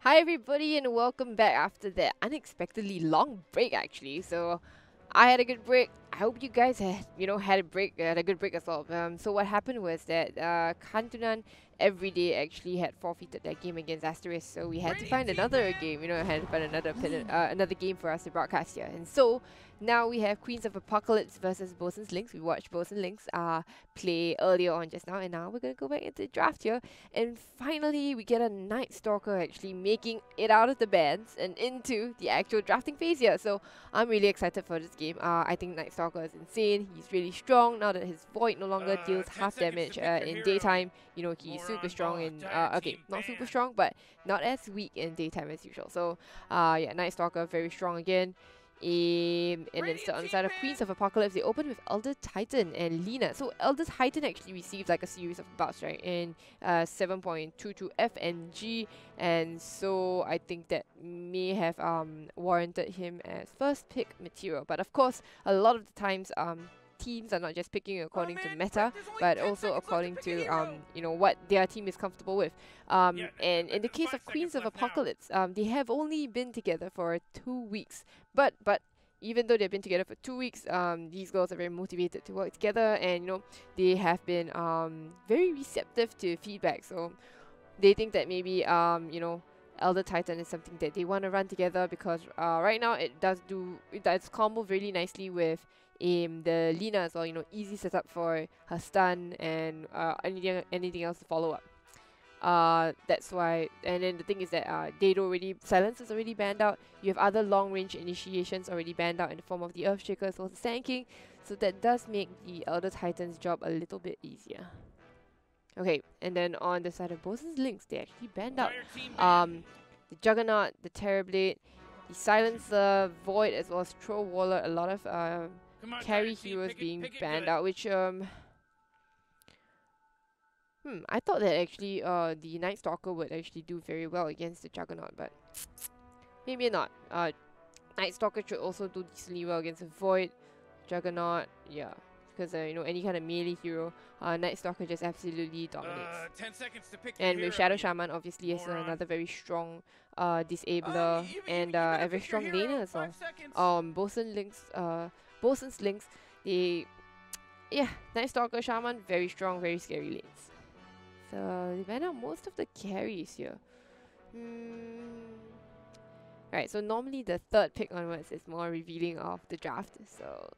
Hi everybody and welcome back after that unexpectedly long break actually. So I had a good break. I hope you guys had a good break as well. So what happened was that Kantunan every day actually had forfeited their game against Asterisk, so we had to find another game. Had to find another game for us to broadcast here. And so now we have Queens of Apocalypse versus BOSONS Links. We watched BOSONS Links play earlier on just now, and now we're gonna go back into the draft here. And finally, we get a Night Stalker actually making it out of the bans and into the actual drafting phase here. So I'm really excited for this game. I think Night Stalker is insane. He's really strong now that his Void no longer deals half damage in daytime. He's super strong in okay, not super strong, but not as weak in daytime as usual. So yeah, Night Stalker very strong again. And then still on the side of Queens of Apocalypse, they open with Elder Titan and Lina. So Elder Titan actually received like a series of buffs, right, in 7.22 FNG, and so I think that may have warranted him as first pick material. But of course, a lot of the times teams are not just picking according to meta, but also according to what their team is comfortable with. And in the case of Queens of Apocalypse, they have only been together for 2 weeks. But even though they've been together for 2 weeks, these girls are very motivated to work together, and they have been very receptive to feedback. So they think that maybe Elder Titan is something that they want to run together because right now it does combo really nicely with the Lina as well. Easy setup for her stun and anything else to follow up. That's why, and then the thing is that silence is already banned out. You have other long range initiations already banned out in the form of the Earthshaker as well as the Sand King, so that does make the Elder Titan's job a little bit easier. Okay, and then on the side of BOSONS Links, they actually banned out the Juggernaut, the Terrorblade, the Silencer, Void, as well as Troll Waller. A lot of carry heroes being banned out, which I thought that actually the Night Stalker would actually do very well against the Juggernaut, but maybe not. Night Stalker should also do decently well against the Void, Juggernaut, yeah. Because any kind of melee hero, Night Stalker just absolutely dominates. 10 seconds to pick and with Shadow Shaman, obviously, is another very strong disabler and a very strong laner as well. BOSONS Links, Night Stalker, Shaman, very strong, very scary lanes. So they ban out most of the carries here. Right, so normally the third pick onwards is more revealing of the draft. So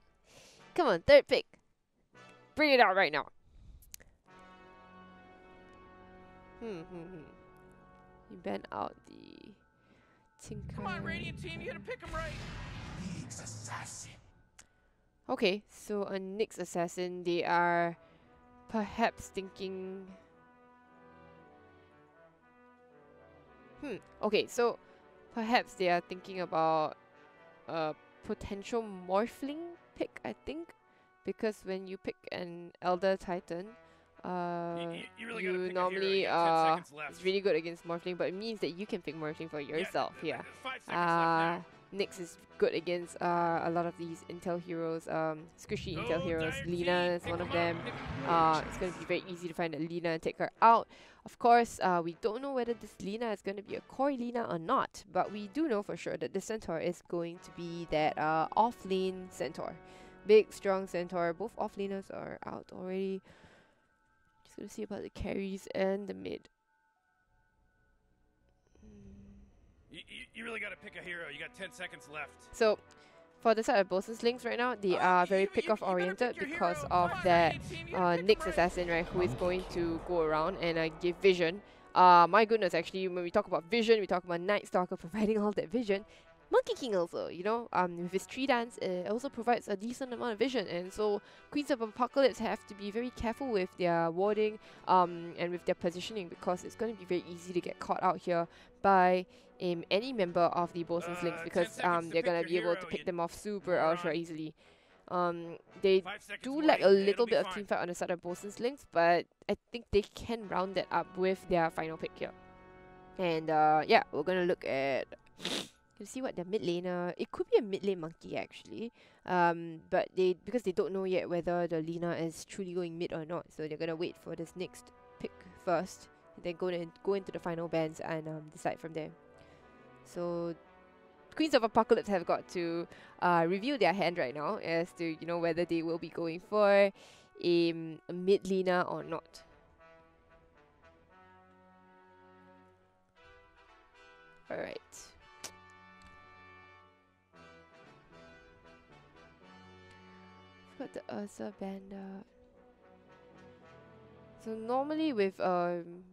come on, third pick. Bring it out right now. You ban out the Tinker. Come on, Radiant team, you gotta pick him right. Nyx Assassin. Okay, so a Nyx Assassin, they are perhaps thinking. Okay, so perhaps they are thinking about a potential Morphling pick, I think. Because when you pick an Elder Titan, you normally it's really good against Morphling, but it means that you can pick Morphling for yourself here. Nyx is good against a lot of these Intel heroes, squishy Intel heroes. Lina is one of them. It's going to be very easy to find a Lina and take her out. Of course, we don't know whether this Lina is going to be a core Lina or not, but we do know for sure that the Centaur is going to be that off-lane Centaur. Big, strong Centaur. Both off-laners are out already. Just going to see about the carries and the mid. You really gotta pick a hero. You got 10 seconds left. So, for the side of BOSONS Links right now, they are very pick-off oriented because of that Nyx Assassin, right, who is going to go around and give vision. My goodness, actually, when we talk about vision, we talk about Night Stalker providing all that vision. Monkey King also, with his tree dance, it also provides a decent amount of vision, and so Queens of Apocalypse have to be very careful with their warding and with their positioning, because it's going to be very easy to get caught out here by any member of the BOSONS Links, because they're going to be able to pick them off super ultra easily. They do lack a little bit of teamfight on the side of BOSONS Links, but I think they can round that up with their final pick here. And yeah, we're going to look at to see what their mid laner. It could be a mid lane monkey actually, but because they don't know yet whether the Lina is truly going mid or not, so they're gonna wait for this next pick first, and then go into the final bans and decide from there. So Queens of Apocalypse have got to review their hand right now as to, you know, whether they will be going for a mid laner or not. Alright. Got the Ursa Banda. So normally with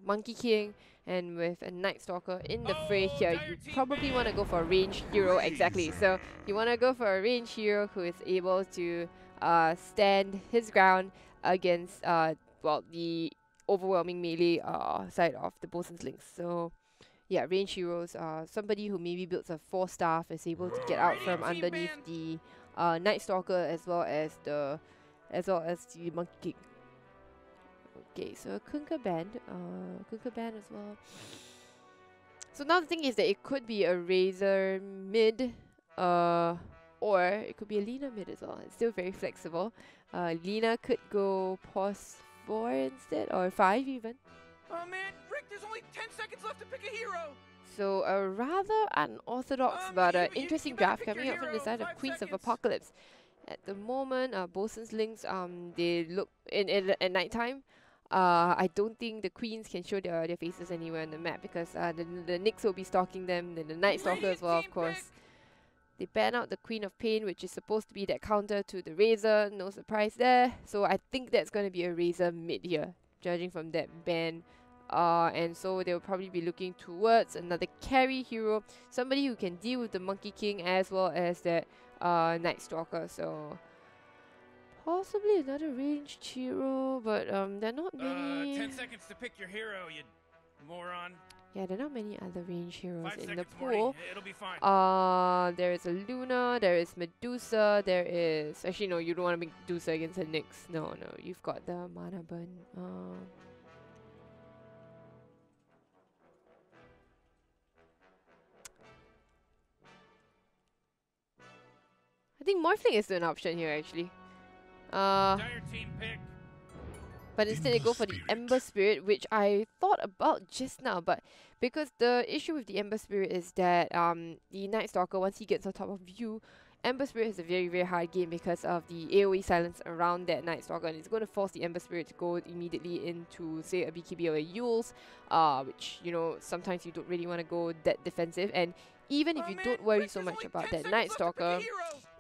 Monkey King and with a Night Stalker in the fray here, you probably want to go for a ranged hero, exactly. So you want to go for a ranged hero who is able to stand his ground against well, the overwhelming melee side of the BOSONS links. So yeah, ranged heroes, somebody who maybe builds a 4-staff is able to get out from underneath the Night Stalker as well as the Monkey King. Okay, so a Kunkka Band as well. So now the thing is that it could be a Razor mid, or it could be a Lina mid as well. It's still very flexible. Lina could go pos 4 instead, or 5 even. Oh man, Rick, there's only 10 seconds left to pick a hero. So a rather unorthodox but interesting draft coming out from the side of Queens of Apocalypse. At the moment, BOSONS links, they look at night time. I don't think the queens can show their faces anywhere on the map because the Nyx will be stalking them, then the Night Stalker as well, of course. They ban out the Queen of Pain, which is supposed to be that counter to the Razor, no surprise there. So I think that's going to be a Razor mid here, judging from that ban. And so they'll probably be looking towards another carry hero, somebody who can deal with the Monkey King as well as that Night Stalker. So possibly another ranged hero, but there are not many. 10 seconds to pick your hero, you moron. Yeah, there are not many other ranged heroes 5 in the seconds, pool. Morty. It'll be fine. There is a Luna, there is Medusa, there is... Actually, no, you don't want to make Medusa against a Nyx. No, you've got the Mana Burn. I think Morphling is an option here, actually. Dire team pick. But instead they go for the Ember Spirit, which I thought about just now, but because the issue with the Ember Spirit is that the Night Stalker, once he gets on top of you, Ember Spirit is a very, very hard game because of the AoE silence around that Night Stalker, and it's going to force the Ember Spirit to go immediately into, say, a BKB or a Yules, which, you know, sometimes you don't really want to go that defensive. And even if you don't worry so much about that Night Stalker,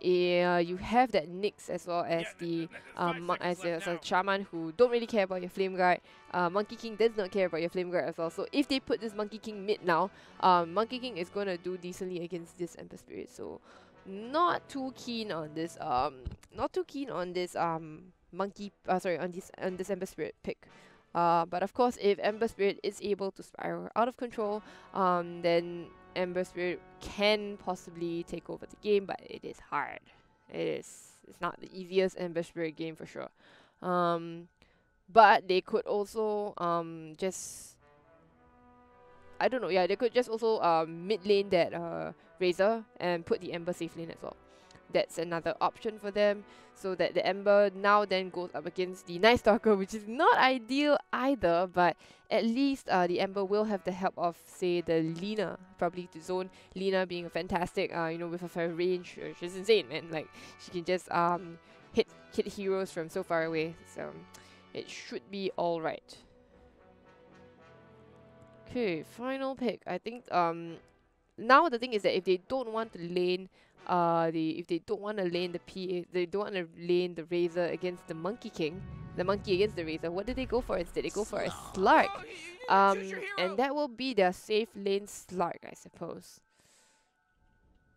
you have that Nyx as well as the as a Shaman who don't really care about your Flame Guard. Monkey King does not care about your Flame Guard as well. So if they put this Monkey King mid now, Monkey King is gonna do decently against this Ember Spirit. So not too keen on this this Ember Spirit pick. But of course, if Ember Spirit is able to spiral out of control, then Ember Spirit can possibly take over the game, but it is hard. It's not the easiest Ember Spirit game for sure. But they could also just, I don't know, yeah, they could just also mid lane that Razor and put the Ember safe lane as well. That's another option for them, so that the Ember now then goes up against the Night Stalker, which is not ideal either, but at least the Ember will have the help of, say, the Lina, probably to zone. Lina being a fantastic, you know, with her range, she's insane, man. Like, she can just hit heroes from so far away, so it should be alright. Okay, final pick. I think now the thing is that if they don't want to lane if they don't want to lane the PA, they don't want to lane the Razor against the Monkey King, the monkey against the Razor, what did they go for instead? They go for a Slark. And that will be their safe lane Slark, I suppose.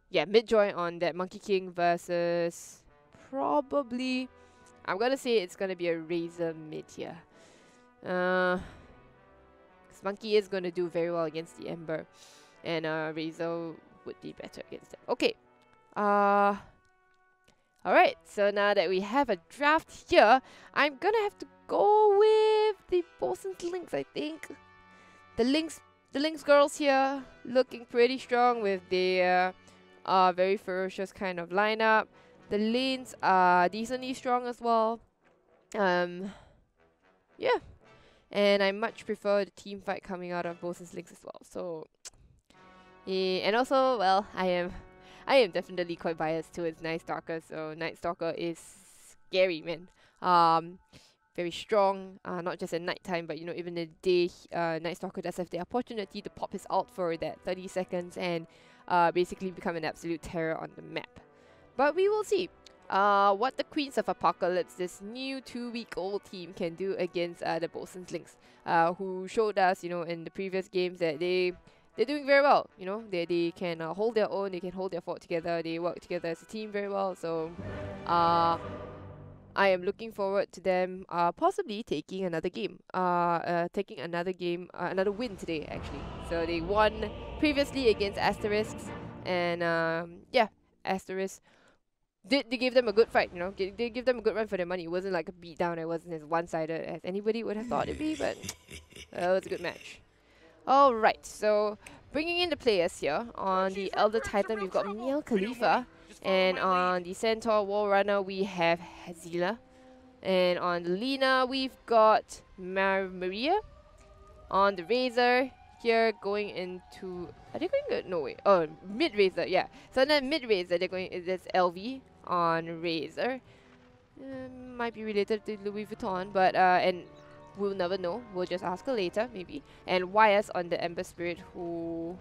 Yeah, mid-joy on that Monkey King versus probably, I'm gonna say it's gonna be a Razor mid here. Because Monkey is gonna do very well against the Ember, and Razor would be better against them. Okay. Alright, so now that we have a draft here, I'm gonna have to go with the BOSONS links, I think. The links girls here looking pretty strong with their very ferocious kind of lineup. The lanes are decently strong as well. Yeah. And I much prefer the team fight coming out of BOSONS links as well. So Yeah, and also, well, I am definitely quite biased towards Night Stalker. So Night Stalker is scary, man. Um, very strong. Not just at night time, but even in the day. Night Stalker does have the opportunity to pop his ult for that 30 seconds and basically become an absolute terror on the map. But we will see. What the Queens of Apocalypse, this new 2-week-old team, can do against the BOSONS Lynx, who showed us, in the previous games that they're doing very well. They can hold their own, they can hold their fort together, they work together as a team very well. So, I am looking forward to them possibly taking another game. Another win today actually. So they won previously against Asterisks, and yeah, Asterisks. They gave them a good fight, They give them a good run for their money. It wasn't like a beatdown. It wasn't as one-sided as anybody would have thought it'd be, but it was a good match. Alright, so bringing in the players here. On the Elder Titan, we've got Miel Khalifa. And on the Centaur Wall Runner, we have Hazila. And on the Lina, we've got Maria. On the Razor, here going into... Are they going... No, wait. Oh, mid-Razor, yeah. So then mid-Razor, they're going... There's LV on Razor. Might be related to Louis Vuitton, but... and we'll never know. We'll just ask her later, maybe. And YS on the Ember Spirit, who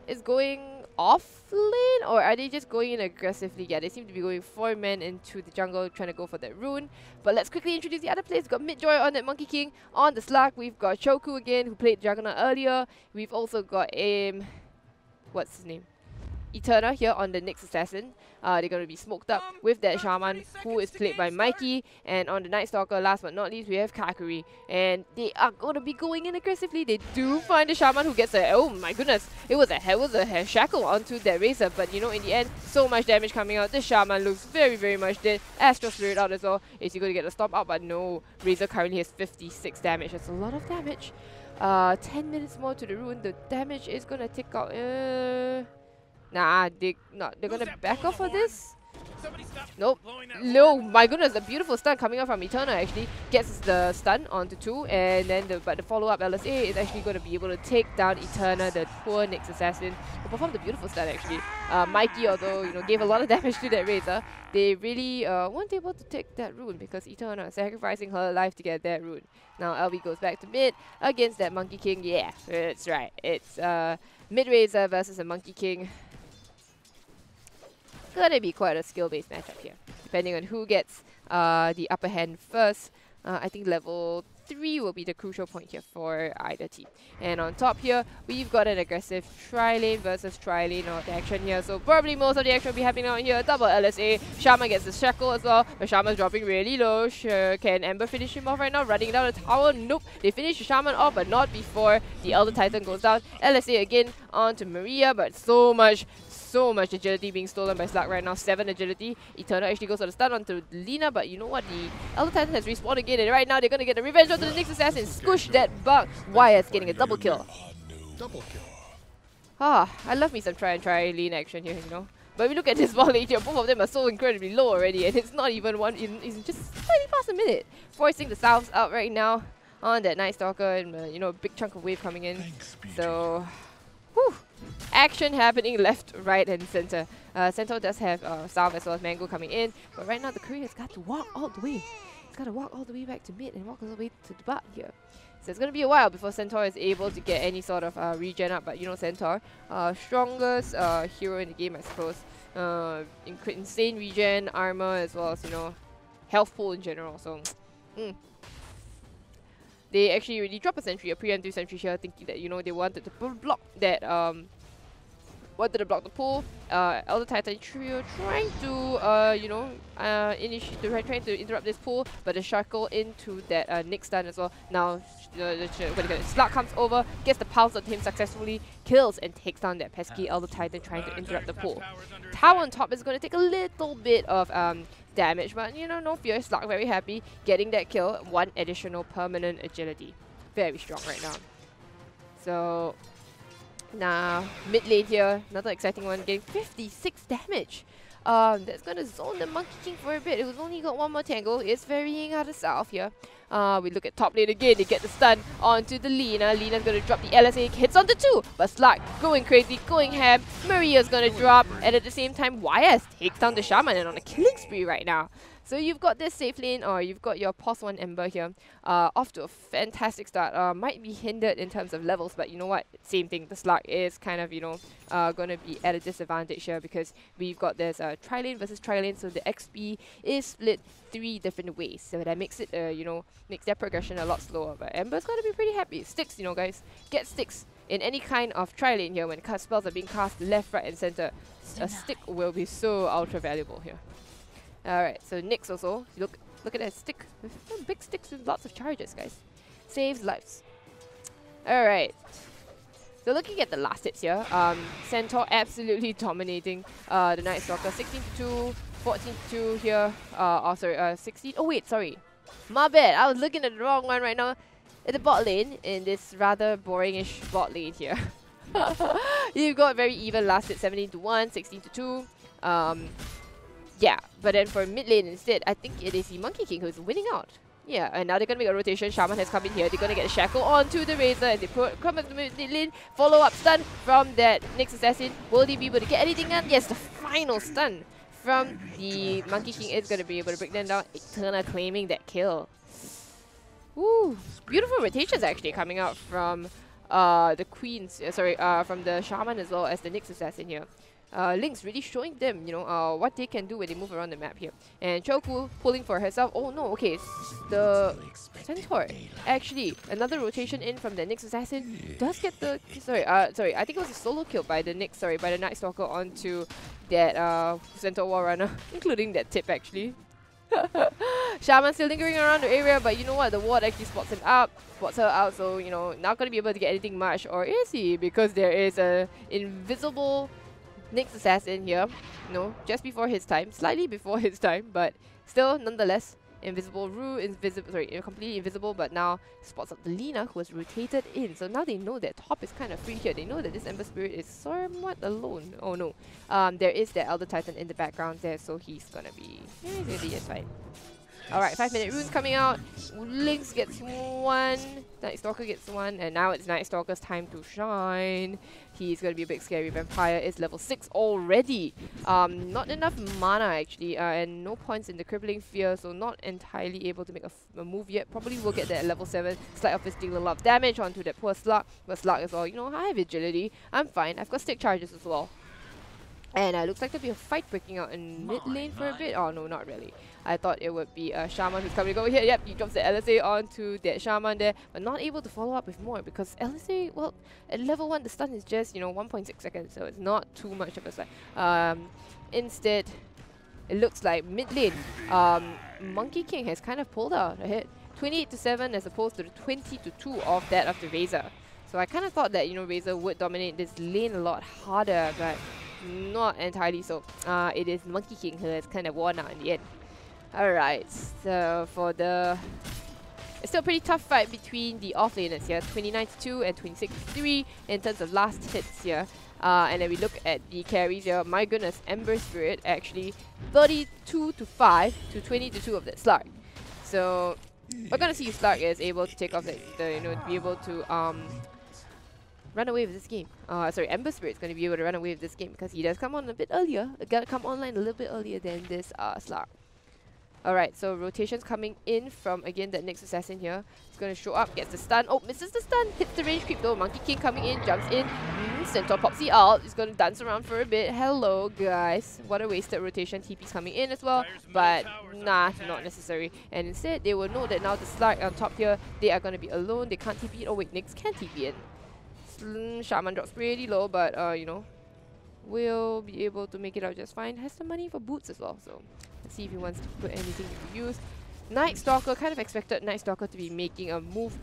is going off lane, or are they just going in aggressively? Yeah, they seem to be going 4 men into the jungle, trying to go for that rune. But let's quickly introduce the other players. We've got Midjoy on that Monkey King. On the Slack, we've got Choku again, who played Juggernaut earlier. We've also got what's his name? Eterna here on the Nyx Assassin. They're going to be smoked up with that Shaman, who is played by Mikey. And on the Night Stalker, last but not least, we have Kakuri. And they are going to be going in aggressively. They do find the Shaman, who gets a... Oh my goodness. It was a shackle onto that Razor. But in the end, so much damage coming out. This Shaman looks very, very much dead. Astral Spirit out as well. Is he going to get a stop out? But no. Razor currently has 56 damage. That's a lot of damage. 10 minutes more to the rune. The damage is going to tick out... Nah, they're gonna back off for this? Nope. No, my goodness, a beautiful stun coming out from Eterna actually. Gets the stun onto 2, and then the follow-up LSA is actually going to be able to take down Eterna, the poor Nyx Assassin, who performed a beautiful stun actually. Mikey, although, gave a lot of damage to that Razor, they really weren't able to take that rune because Eterna sacrificing her life to get that rune. Now LV goes back to mid against that Monkey King. Yeah, that's right. It's mid Razor versus a Monkey King. Gonna be quite a skill-based matchup here, depending on who gets the upper hand first. I think level 3 will be the crucial point here for either team. And on top here, we've got an aggressive tri-lane versus tri-lane action here. So probably most of the action will be happening out here. Double LSA. Shaman gets the shackle as well, but Shaman's dropping really low. Can Ember finish him off right now? Running down the tower? Nope. They finish the Shaman off, but not before the Elder Titan goes down. LSA again onto Maria, but so much agility being stolen by Slug right now. 7 agility. Eterna actually goes for the stun onto Lina, but you know what? The Elder Titan has respawned again, and right now they're going to get the revenge onto the Nyx Assassin. Squish that bug. YS getting a double kill. I love me some try and try lean action here, But we look at this ball lane here, both of them are so incredibly low already, and it's not even it's just slightly past a minute. Forcing the Souths out right now on that Night Stalker, and a big chunk of wave coming in. So, whew. Action happening left, right, and center. Centaur does have South as well as Mango coming in, but right now the courier's got to walk all the way. He's got to walk all the way back to mid and walk all the way to the bot here. So it's going to be a while before Centaur is able to get any sort of regen up, but Centaur, strongest hero in the game, I suppose. Insane regen, armor, as well as, health pool in general. So, they actually really drop a sentry, a preemptive sentry here, thinking that, they wanted to block that, wanted to block the pull. Elder Titan trio trying to, trying to interrupt this pull, but the shackle into that Nyx stun as well. Now, Slug comes over, gets the pulse onto him successfully, kills and takes down that pesky Elder Titan trying to interrupt the pull. Tower on top is going to take a little bit of damage, but no fear. Slug very happy getting that kill. 1 additional permanent agility. Very strong right now. So now mid lane here, another exciting one, getting 56 damage. That's gonna zone the Monkey King for a bit. It was only got one more tangle. It's varying out of south here. We look at top lane again. They get the stun onto the Lina. Lina's gonna drop the LSA, hits on the 2. But Slark going crazy, going ham. Maria's gonna drop, and at the same time, YS takes down the Shaman and on a killing spree right now. So you've got this safe lane, or you've got your Pos 1 Ember here, off to a fantastic start. Might be hindered in terms of levels, but you know what? Same thing. The Slark is kind of, you know, gonna be at a disadvantage here because we've got this tri-lane versus tri-lane, so the XP is split 3 different ways. So that makes it, you know, makes their progression a lot slower. But Ember's gonna be pretty happy. Sticks, you know, guys. Get sticks in any kind of tri-lane here when spells are being cast left, right, and center. A stick will be so ultra valuable here. Alright, so Nyx also, look at that stick. Big sticks with lots of charges, guys. Saves lives. Alright. So looking at the last hits here, Centaur absolutely dominating the Night Stalker. 16-2, 14-2 here. Oh, sorry, 16. Oh wait, sorry. My bad. I was looking at the wrong one right now. At the bot lane, in this rather boring-ish bot lane here. You've got very even last hit, 17-1, 16-2. Yeah, but then for mid lane instead, I think it is the Monkey King who's winning out. Yeah, and now they're going to make a rotation. Shaman has come in here. They're going to get a shackle onto the Razor, and they come up the mid lane. Follow-up stun from that Nyx Assassin. Will they be able to get anything done? Yes, the final stun from the Monkey King is going to be able to break them down. Eterna claiming that kill. Woo! Beautiful rotations actually coming out from the Queens, from the Shaman as well as the Nyx Assassin here. Link's really showing them, you know, what they can do when they move around the map here. And Choku pulling for herself. Oh no, okay, the Centaur. Actually, another rotation in from the Nyx Assassin does get the I think it was a solo kill by the Nyx, by the Night Stalker onto that Centaur War Runner, including that tip actually. Shaman still lingering around the area, but you know what? The ward actually spots her out, so you know, not gonna be able to get anything much, or is he? Because there is a invisible Nyx Assassin here, you know, just before his time, slightly before his time, but still, nonetheless, invisible. Completely invisible, but now spots up the Lina who was rotated in. So now they know that top is kind of free here. They know that this Ember Spirit is somewhat alone. Oh no, there is the Elder Titan in the background there, so he's gonna be just fine. Alright, 5-minute runes coming out. Lynx gets one. Night Stalker gets one. And now it's Night Stalker's time to shine. He's going to be a big scary vampire. It's level 6 already. Not enough mana actually. And no points in the Crippling Fear. So not entirely able to make a move yet. Probably will get that at level 7. Sleight of Fist dealing a lot of damage onto that poor Slug. But Slug as well, you know, I have agility. I'm fine. I've got stick charges as well. And looks like there'll be a fight breaking out in mid lane for a bit. Oh no, not really. I thought it would be a Shaman who's coming over here. Yep, he drops the LSA onto that Shaman there, but not able to follow up with more because LSA, well, at level 1 the stun is just, you know, 1.6 seconds, so it's not too much of a slide. Instead, it looks like mid lane, Monkey King has kind of pulled out ahead. 28-7 as opposed to the 20-2 of that of the Razor. So I kind of thought that, you know, Razor would dominate this lane a lot harder, but not entirely so. It is Monkey King who has kind of won out in the end. Alright, so for the... It's still a pretty tough fight between the offlaners here. 29-2 and 26-3 in terms of last hits here. And then we look at the carries here. My goodness, Ember Spirit actually 32-5 to 20-2 of that Slark. So we're gonna see if Slark is able to take off the you know, be able to run away with this game. Ember Spirit's going to be able to run away with this game because he does come on a bit earlier. Gotta come online a little bit earlier than this Slark. Alright, so rotations coming in from, again, that Nyx Assassin here. He's going to show up, gets the stun. Oh, misses the stun. Hits the range creep though. Monkey King coming in, jumps in. Centaur pops the ult. He's going to dance around for a bit. Hello, guys. What a wasted rotation. TP's coming in as well. But, nah, not necessary. And instead, they will know that now the Slark on top here, they are going to be alone. They can't TP in. Oh, wait, Nyx can TP in. Shaman drops pretty low, but you know, will be able to make it out just fine. Has the money for boots as well, so let's see if he wants to put anything to use. Night Stalker, kind of expected Night Stalker to be making a move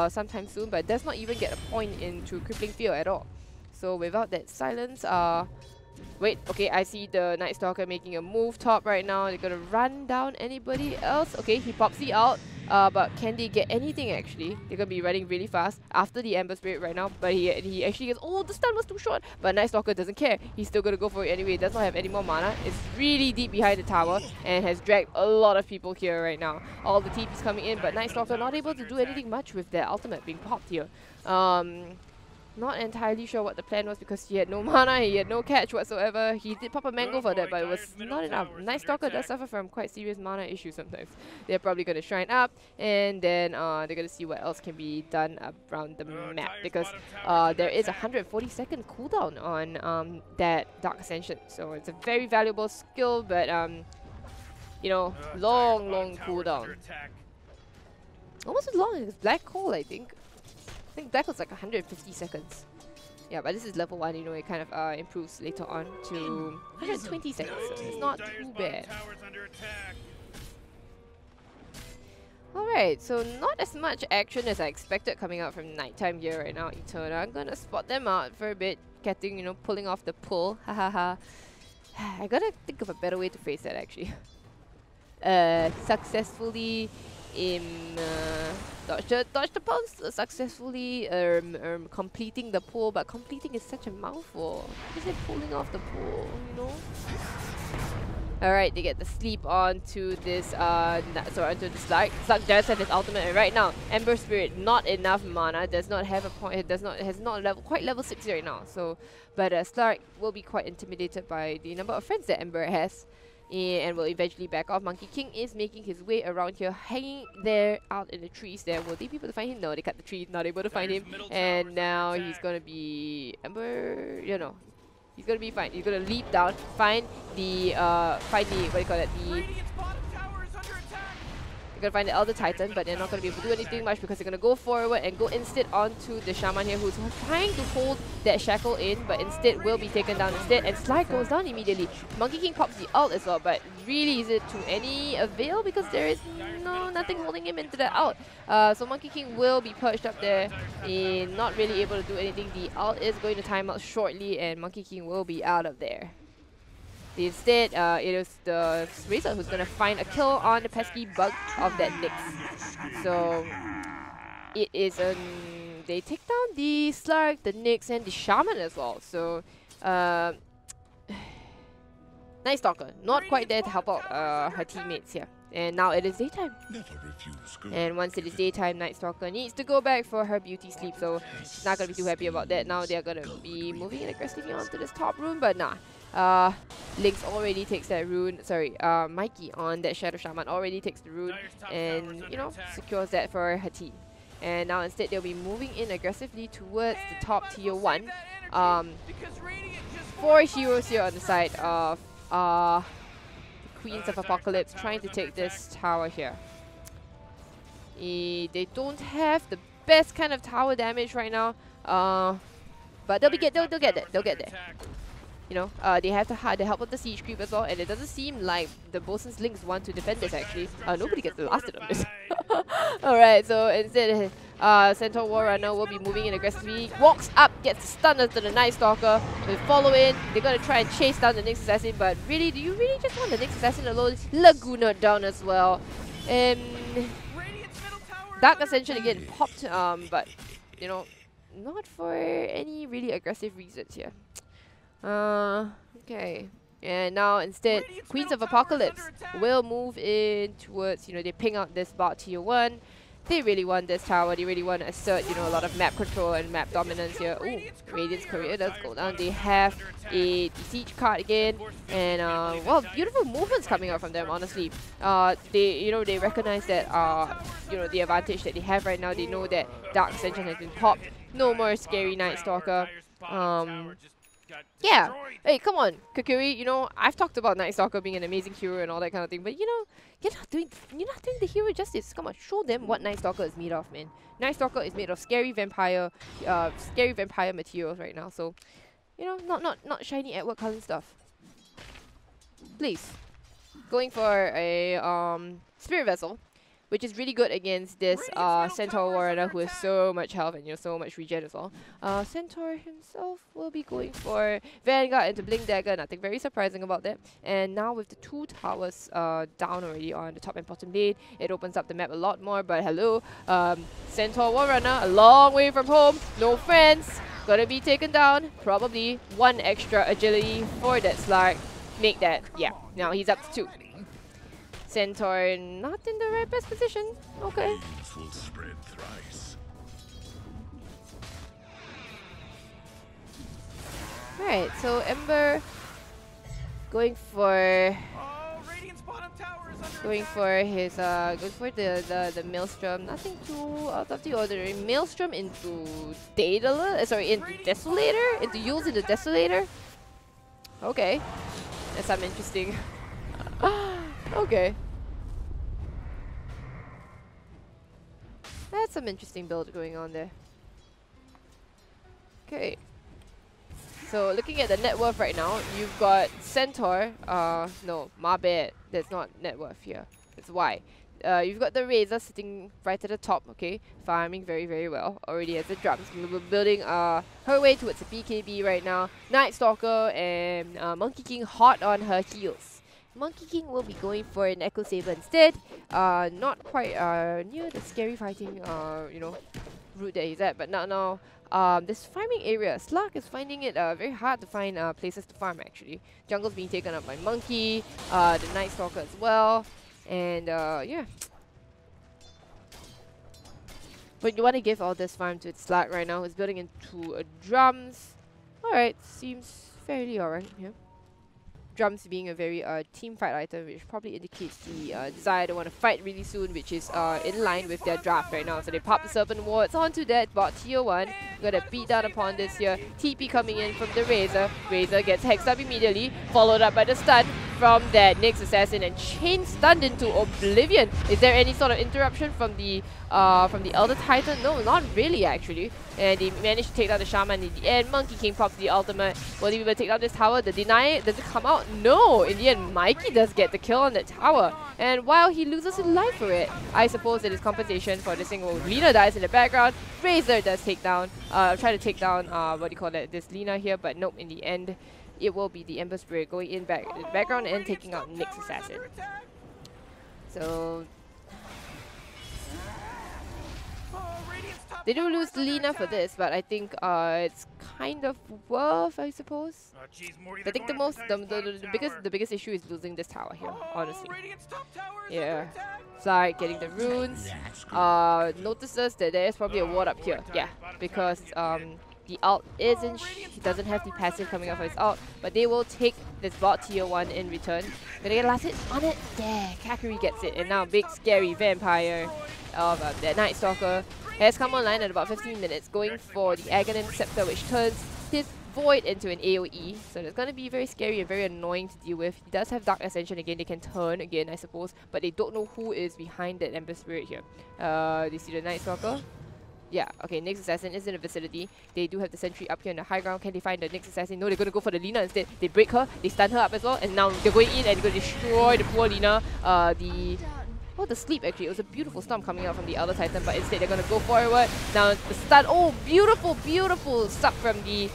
sometime soon, but does not even get a point into Crippling Fear at all. So without that silence, wait, okay, I see the Night Stalker making a move top right now. They're gonna run down anybody else. Okay, he pops the ult. But can they get anything actually? They're gonna be running really fast after the Ember Spirit right now. But he actually gets, oh, the stun was too short. But Night Stalker doesn't care. He's still gonna go for it anyway. Does not have any more mana. It's really deep behind the tower and has dragged a lot of people here right now. All the TPs coming in, but Night Stalker not able to do anything much with their ultimate being popped here. Not entirely sure what the plan was because he had no mana, he had no catch whatsoever. He did pop a mango for that, but it was not enough. Night Stalker does suffer from quite serious mana issues sometimes. They're probably going to shrine up, and then they're going to see what else can be done around the map, because there is a 140-second cooldown on that Dark Ascension. So it's a very valuable skill, but you know, long cooldown. Almost as long as Black Hole, I think. I think Black was like 150 seconds. Yeah, but this is level 1, you know, it kind of improves later on to 120 seconds, so it's not too bad. Alright, so not as much action as I expected coming out from nighttime here right now, Eterna. I'm gonna spot them out for a bit, getting, you know, pulling off the pull. Hahaha. I gotta think of a better way to phrase that actually. Successfully dodge the pulse, successfully completing the pull, but completing is such a mouthful. Is it pulling off the pull, you know? Alright, they get the sleep onto this onto the Slug. Slug does have his ultimate, and right now, Ember Spirit not enough mana, does not have a point, it has not quite level 6 right now. So but Slug will be quite intimidated by the number of friends that Ember has. And will eventually back off. Monkey King is making his way around here, hanging there out in the trees there. Will they be able to find him? No, they cut the tree, not able to find him. And now he's gonna be Ember, you know. He's gonna be fine. He's gonna leap down, find the what do you call it? They're gonna find the Elder Titan, but they're not gonna be able to do anything much because they're gonna go forward and go instead onto the Shaman here, who's trying to hold that shackle in, but instead will be taken down instead, and Slide goes down immediately. Monkey King pops the ult as well, but really is it to any avail because there is nothing holding him into the ult. So Monkey King will be perched up there and not really able to do anything. The ult is going to time out shortly, and Monkey King will be out of there. Instead, it is the Razor who's gonna find a kill on the pesky bug of that Nyx. So it is they take down the Slug, the Nyx, and the Shaman as well. So Night Stalker, not quite there to help out her teammates here. And now it is daytime. And once it is daytime, Night Stalker needs to go back for her beauty sleep. So she's not gonna be too happy about that. Now they're gonna be moving in aggressively onto this top room, but nah. Lynx already takes that rune, Mikey on that Shadow Shaman already takes the rune and, you know, secures that for her team. And now instead they'll be moving in aggressively towards the top tier 1. 4 heroes here on the side of Queens of Apocalypse trying to take this tower here. They don't have the best kind of tower damage right now, but they'll get there. You know, they have the help of the siege creep as well, and it doesn't seem like the BOSONS Lynx want to defend this actually. Nobody gets blasted on this. Alright, so instead, Centaur War Runner will be moving in aggressively, walks up, gets stunned to the Night Stalker, they follow in, they're gonna try and chase down the Nyx Assassin, but really, do you really just want the Nyx Assassin alone? Laguna down as well. Dark Ascension again popped, but, you know, not for any really aggressive reasons here. Okay. And now instead, Queens of Apocalypse will move in towards, you know, they ping out this bot tier 1. They really want this tower, they really want to assert, you know, a lot of map control and map dominance here. Ooh, Radiant's career does go down. They have a siege card again, and well, beautiful movements coming out from them, honestly. They recognize that, you know, the advantage that they have right now. They know that Dark Ascension has been popped. No more scary Night Stalker. Yeah, hey, come on, Kakuri, you know, I've talked about Night Stalker being an amazing hero and all that kind of thing, but you know, you're not doing the hero justice. Come on, show them what Night Stalker is made of, man. Night Stalker is made of scary vampire materials right now, so, you know, not shiny Edward Cullen stuff. Please. Going for a Spirit Vessel, which is really good against this Centaur Warrior who has so much health and so much regen as well. Centaur himself will be going for Vanguard into Blink Dagger, nothing very surprising about that. And now with the 2 towers down already on the top and bottom lane, it opens up the map a lot more. But hello, Centaur Warrunner, a long way from home, no friends, gonna be taken down. Probably 1 extra agility for that Slark. Make that, yeah, now he's up to 2. Centaur not in the right best position. Okay. Will spread thrice. Alright, so Ember going for his going for the Maelstrom. Nothing too out of the ordinary. Maelstrom into Daedalus, sorry, into Desolator? Into Yules into Desolator? Okay. That's some interesting. Okay. That's some interesting build going on there. Okay. So looking at the net worth right now, you've got Centaur. No, my bad. There's not net worth here. It's Y. You've got the Razor sitting right at the top, okay? Farming very, very well. Already has the drums. We're building her way towards the BKB right now. Night Stalker and Monkey King hot on her heels. Monkey King will be going for an Echo Saber instead. Not quite near the scary fighting, route that he's at, but now this farming area, Slark is finding it very hard to find places to farm actually. Jungle's being taken up by Monkey, the Night Stalker as well, and yeah. But you want to give all this farm to Slark right now. He's building into drums. Alright, seems fairly alright here. Drums being a very team fight item, which probably indicates the desire to want to fight really soon, which is in line with their draft right now. So they pop the Serpent Wards onto that bot tier 1. Gonna beat down upon this here. TP coming in from the Razor. Razor gets hexed up immediately, followed up by the stun from that Nyx Assassin and chain stunned into oblivion. Is there any sort of interruption from the Elder Titan? No, not really actually. And they managed to take down the Shaman in the end. Monkey King pops the ultimate. Will they be able to take down this tower? The deny, does it come out? No! In the end, Mikey does get the kill on that tower. And while he loses his life for it, I suppose it is compensation for this single. Lina dies in the background. Razor does take down, try to take down, this Lina here, but nope, in the end, it will be the Ember Spirit going in the background and taking out Nyx Assassin. So they do lose Lina for this, but I think it's kind of worth, I suppose. I think the biggest issue is losing this tower here, honestly. Yeah, it's like getting the runes. Notices that there is probably a ward up here. Yeah, because the ult isn't. He doesn't have the passive coming up for his ult, but they will take this bot tier 1 in return. Gonna get a last hit on it. Yeah, Kakuri gets it, and now big scary vampire of that Night Stalker has come online at about 15 minutes, going for the Aghanim Scepter, which turns his Void into an AoE. So it's going to be very scary and very annoying to deal with. He does have Dark Ascension again, they can turn again, I suppose, but they don't know who is behind that Ember Spirit here. They see the Night Stalker. Yeah, okay, Nyx Assassin is in the vicinity. They do have the sentry up here in the high ground. Can they find the Nyx Assassin? No, they're going to go for the Lina instead. They break her, they stun her up as well, and now they're going in and going to destroy the poor Lina. The sleep actually. It was a beautiful storm coming out from the Elder Titan, but instead they're gonna go forward. Now the stun. Oh, beautiful, beautiful sub from the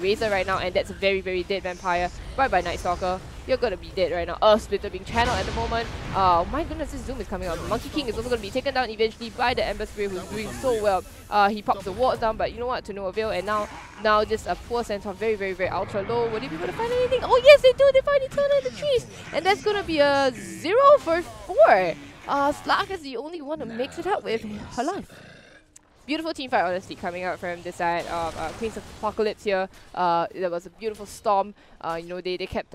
Razor right now, and that's a very, very dead vampire. Bye bye Night Stalker. You're gonna be dead right now. Splitter being channeled at the moment. Oh my goodness, this Zoom is coming out. Monkey King is also gonna be taken down eventually by the Ember Spirit, who's doing so well. He pops the wards down, but you know what? To no avail. And now just a poor Centaur, very, very, very ultra low. Will they be able to find anything? Oh yes, they do. They find Eternal in the trees, and that's gonna be a 0 for 4. Slark is the only one who makes it out with her life. Beautiful team fight, honestly, coming out from this side of Queens of Apocalypse here. There was a beautiful storm. They kept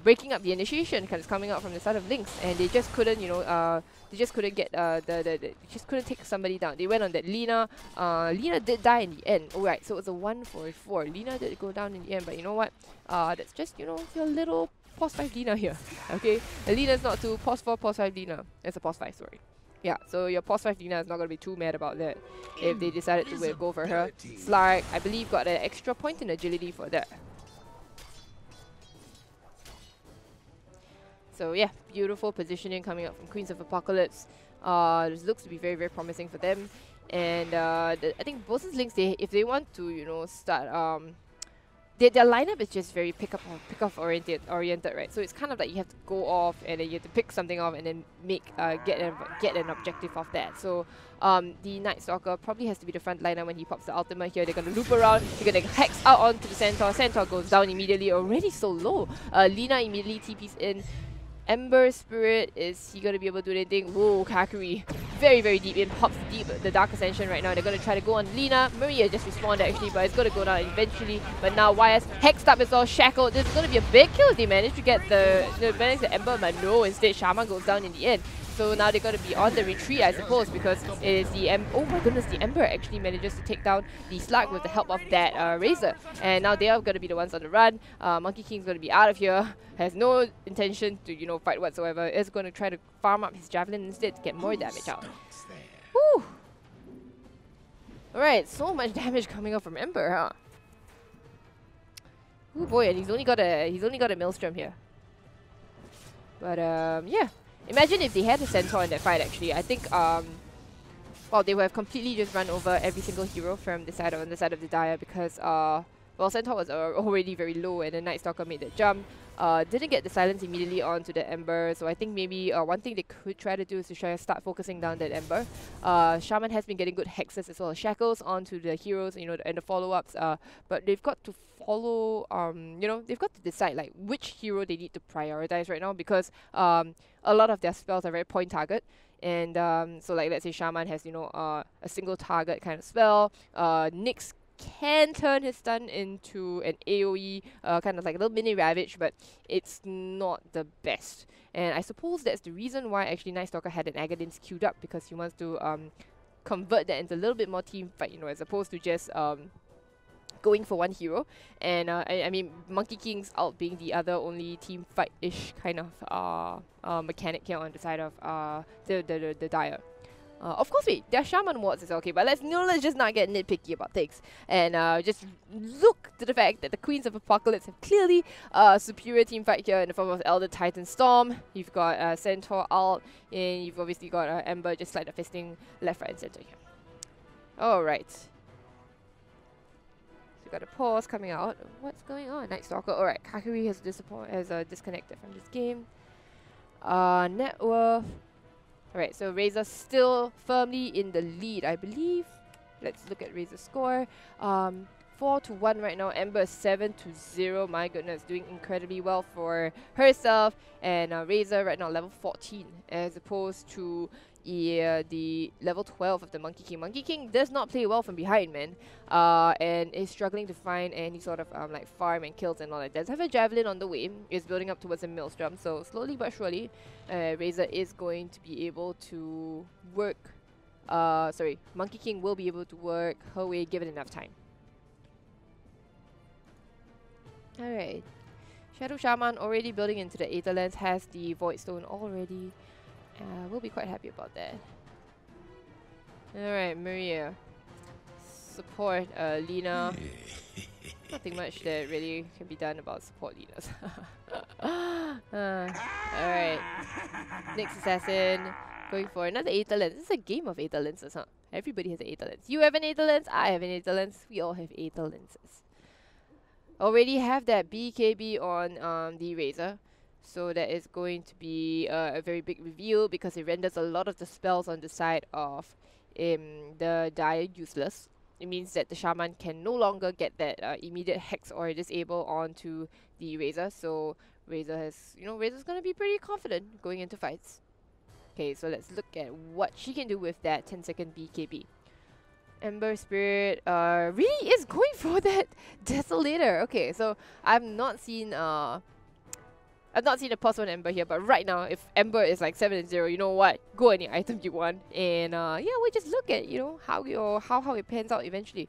breaking up the initiation because it's coming out from the side of Lynx, and they just couldn't, they just couldn't get they just couldn't take somebody down. They went on that Lina. Lina did die in the end. Alright, so it was a 1 for 4. Lina did go down in the end, but you know what? That's just, your little pos 5 Lina here. Okay? Lina's not too pos 4, pos 5 Lina. It's a pos 5, sorry. Yeah, so your pos 5 Lina is not going to be too mad about that if they decided to go for her. Slark, I believe, got an extra point in agility for that. So yeah, beautiful positioning coming up from Queens of Apocalypse. This looks to be very, very promising for them. And I think BOSONS links, if they want to, you know, start their lineup is just very pick off oriented, right? So it's kind of like you have to go off and then you have to pick something off and then make get an objective of that. So the Night Stalker probably has to be the front liner when he pops the ultimate here. They're gonna loop around, they're gonna hex out onto the Centaur. Centaur goes down immediately, already so low. Lina immediately TP's in. Ember Spirit, is he gonna be able to do anything? Whoa, Kakuri. Very, very deep in. Hops deep the Dark Ascension right now. They're gonna try to go on Lina. Maria just respawned actually, but it's gonna go down eventually. But now YS hexed up, it's all shackled. This is gonna be a big kill if they manage to get the Ember, but no, instead Shaman goes down in the end. So now they're going to be on the retreat, I suppose, because it is the oh my goodness, the Ember actually manages to take down the Slug with the help of that Razor. And now they are going to be the ones on the run. Monkey King's going to be out of here, has no intention to, you know, fight whatsoever. Is going to try to farm up his Javelin instead to get more damage out. Woo! Alright, so much damage coming up from Ember, huh? Oh boy, and he's only got a Maelstrom here. But yeah. Imagine if they had a Centaur in that fight actually. I think well, they would have completely just run over every single hero from on the side of the Dire because well, Centaur was already very low and the Night Stalker made that jump. Didn't get the silence immediately onto the Ember, so I think maybe one thing they could try to do is to try to start focusing down that Ember. Shaman has been getting good hexes as well as shackles onto the heroes, you know, and the follow-ups. But they've got to follow, you know, they've got to decide like which hero they need to prioritize right now because a lot of their spells are very point target. And so like let's say Shaman has, you know, a single target kind of spell. Nyx can turn his stun into an AoE, kind of like a little mini Ravage, but it's not the best. And I suppose that's the reason why actually Night Stalker had an Agadins queued up, because he wants to convert that into a little bit more team fight, you know, as opposed to just going for one hero. And I mean, Monkey King's ult being the other only team fight-ish kind of mechanic here on the side of the Dire. Of course, wait, their Shaman wards is okay, but let's just not get nitpicky about things and just look to the fact that the Queens of Apocalypse have clearly superior team fight here in the form of Elder Titan Storm. You've got Centaur ult, and you've obviously got Ember just like the fisting left, right, and center here. Alright. So we got a pause coming out. What's going on? Night Stalker. Alright, Kakuri has disconnected from this game. Net worth. Alright, so Razor still firmly in the lead, I believe. Let's look at Razor's score. 4-1 right now. Ember 7-0. My goodness, doing incredibly well for herself. And Razor right now level 14, as opposed to the level 12 of the Monkey King. Monkey King does not play well from behind, man. And is struggling to find any sort of like farm and kills and all that. Does have a Javelin on the way. Is building up towards a Maelstrom. So slowly but surely, Razor is going to be able to work. Sorry, Monkey King will be able to work her way given enough time. Alright. Shadow Shaman already building into the Aether Lens, has the Void Stone already. We'll be quite happy about that. Alright, Maria. Support Lina. Nothing much that really can be done about support leaders. Alright. Next Assassin. Going for another Aether Lens. This is a game of Aether Lenses, huh? Everybody has an Aether Lens. You have an Aether Lens, I have an Aether Lens. We all have Aether Lenses. Already have that BKB on the Razor. So that is going to be a very big reveal because it renders a lot of the spells on the side of the Dire useless. It means that the Shaman can no longer get that immediate hex or disable onto the Razor. So Razor has, you know, Razor's going to be pretty confident going into fights. Okay, so let's look at what she can do with that 10-second BKB. Ember Spirit really is going for that Desolator. Okay, so I've not seen a pause on Ember here, but right now, if Ember is like 7-0, you know what? Go any item you want, and yeah, we just look at, you know, how it pans out eventually.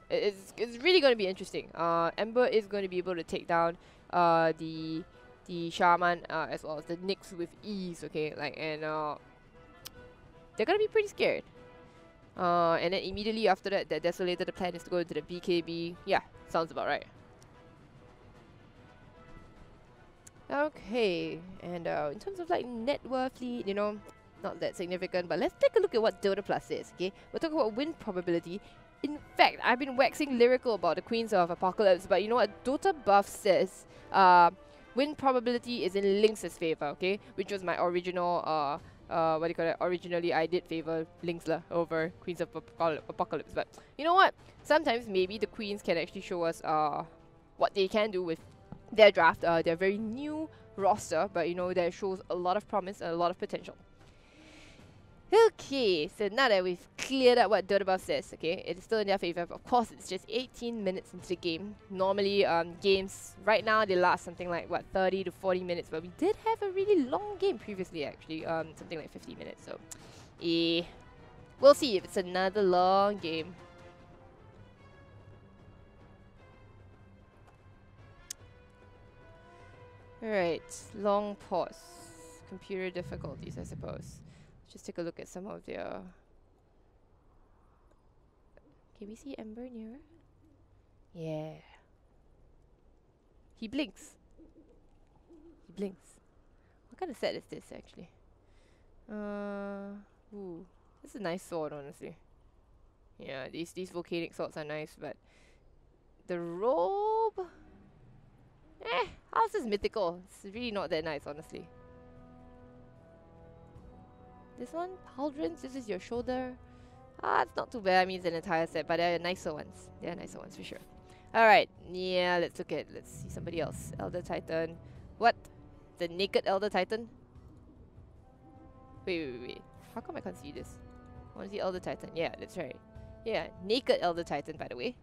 It's really going to be interesting. Ember is going to be able to take down the Shaman as well as the Nyx with ease. Okay, like, and they're gonna be pretty scared. And then immediately after that, the Desolator, the plan is to go into the BKB. Yeah, sounds about right. Okay, and in terms of like net worth lead, you know, not that significant, but let's take a look at what DOTA Plus is, okay? We're talking about win probability. In fact, I've been waxing lyrical about the Queens of Apocalypse, but you know what? DOTA Buff says win probability is in Lynx's favor, okay? Which was my original, what do you call it? Originally, I did favor Lynx over Queens of Apocalypse, but you know what? Sometimes maybe the Queens can actually show us what they can do with their draft, their very new roster, but you know, that shows a lot of promise and a lot of potential. Okay, so now that we've cleared up what DOTA Buff says, okay, it's still in their favor. Of course, it's just 18 minutes into the game. Normally, games right now they last something like what 30 to 40 minutes, but we did have a really long game previously, actually, something like 50 minutes. So, we'll see if it's another long game. Alright, long pause. Computer difficulties, I suppose. Just take a look at some of their... Can we see Ember nearer? Yeah. He blinks. He blinks. What kind of set is this, actually? Ooh. This is a nice sword, honestly. Yeah, these volcanic swords are nice, but... The robe... how's this mythical? It's really not that nice, honestly. This one, pauldrons, this is your shoulder. It's not too bad. I mean, it's an entire set, but they're nicer ones. They're nicer ones for sure. Alright, yeah, let's see somebody else. Elder Titan. What? The naked Elder Titan? Wait. How come I can't see this? I want to see Elder Titan. Yeah, that's right. Yeah, naked Elder Titan, by the way.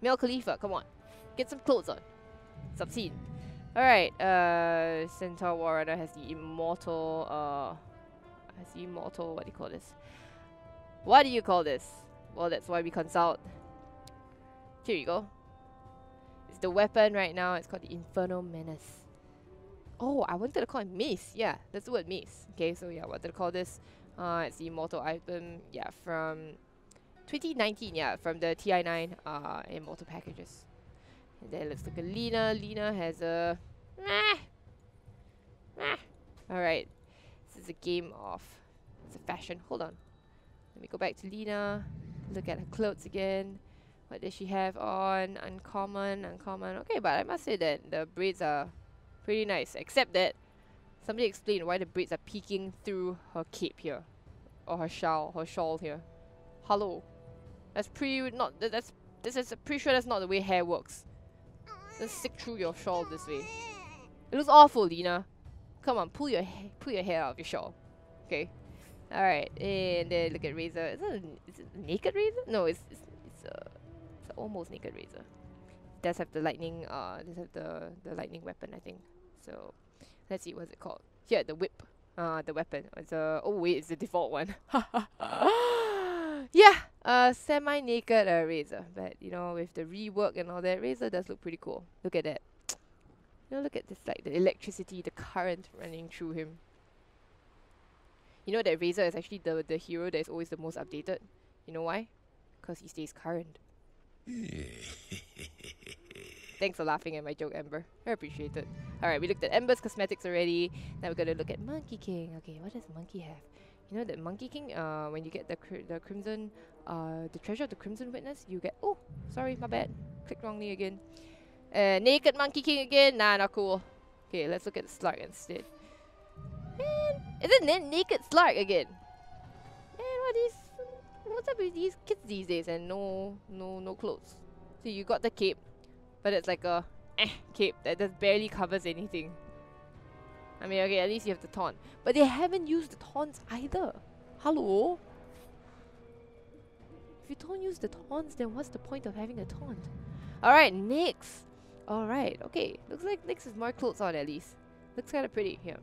Male Khalifa, come on. Get some clothes on. It's obscene. Alright, Centaur Warrior has the immortal, what do you call this? What do you call this? Well, that's why we consult. Here you go. It's the weapon right now. It's called the Infernal Menace. Oh, I wanted to call it Mace. Yeah, that's the word Mace. Okay, so yeah, I wanted to call this. It's the immortal item. Yeah, from 2019. Yeah, from the TI9 immortal packages. And then let's look at Lina. Lina has a... Alright. This is a game of... It's a fashion. Hold on. Let me go back to Lina. Look at her clothes again. What does she have on? Uncommon. Okay, but I must say that the braids are pretty nice. Except that somebody explain why the braids are peeking through her cape here. Or her shawl here. Hello. That's pretty not... This is pretty sure that's not the way hair works. Just stick through your shawl this way. It looks awful, Lina. Come on, pull your hair out of your shawl. Okay. Alright, and then look at Razor. Is it a naked Razor? No, it's almost naked Razor. It does have the lightning the lightning weapon, I think. So let's see, what's it called? Here, the whip. The weapon. It's oh wait, it's the default one. Yeah, semi-naked Razor, but you know, with the rework and all that, Razor does look pretty cool. Look at that. You know, look at this, like the electricity, the current running through him. You know that Razor is actually the hero that is always the most updated. You know why? Because he stays current. Thanks for laughing at my joke, Ember. I appreciate it. Alright, we looked at Ember's cosmetics already. Now we're gonna look at Monkey King. Okay, what does Monkey have? You know that Monkey King, when you get the Crimson, the Treasure of the Crimson Witness, you get... Oh, sorry, my bad. Clicked wrongly again. Naked Monkey King again? Nah, not cool. Okay, let's look at the Slark instead. Man, is it naked Slark again? Man, what's up with these kids these days and no clothes? So you got the cape, but it's like a cape that just barely covers anything. I mean, okay, at least you have the taunt. But they haven't used the taunts either. Hello? If you don't use the taunts, then what's the point of having a taunt? Alright, Nyx. Alright, okay. Looks like Nyx has more clothes on at least. Looks kind of pretty here.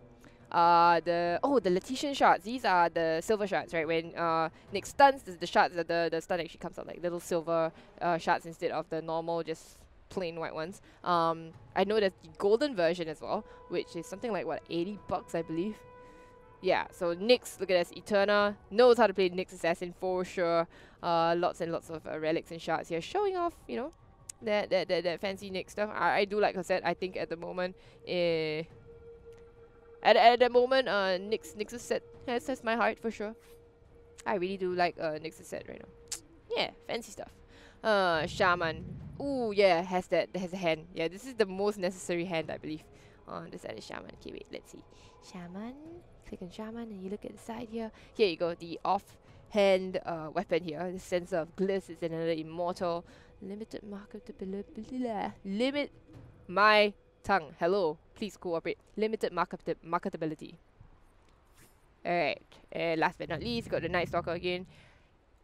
The Letitian shards. These are the silver shards, right? When Nyx stuns, the shards, the stun actually comes out like little silver shards instead of the normal, just plain white ones. I know there's the golden version as well, which is something like what, $80, I believe. Yeah, so Nyx, look at this, Eterna knows how to play Nyx Assassin for sure. Lots and lots of relics and shards here, showing off, you know, that fancy Nyx stuff. I do like her set. I think at the moment, At the moment, Nyx's set has my heart for sure. I really do like Nyx's set right now. Yeah, fancy stuff. Shaman. Ooh, yeah, has a hand. Yeah, this is the most necessary hand, I believe. On the side is Shaman. Okay, wait, let's see. Shaman. Click on Shaman and you look at the side here. Here you go, the off-hand weapon here. The Sensor of Gliss is another immortal. Limited marketability. Limit my tongue. Hello, please cooperate. Limited marketability. Alright, and last but not least, got the Night Stalker again.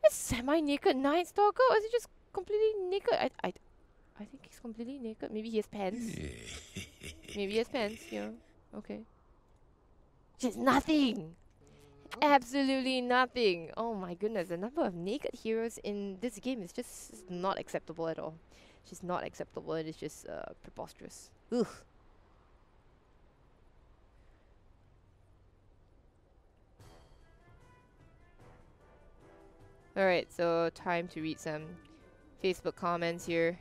A semi-naked Night Stalker, or is it just completely naked? I think he's completely naked. Maybe he has pants. Maybe he has pants, yeah. Okay. Just nothing! Absolutely nothing! Oh my goodness, the number of naked heroes in this game is just not acceptable at all. It's just not acceptable, it is just preposterous. Ugh. Alright, so time to read some Facebook comments here.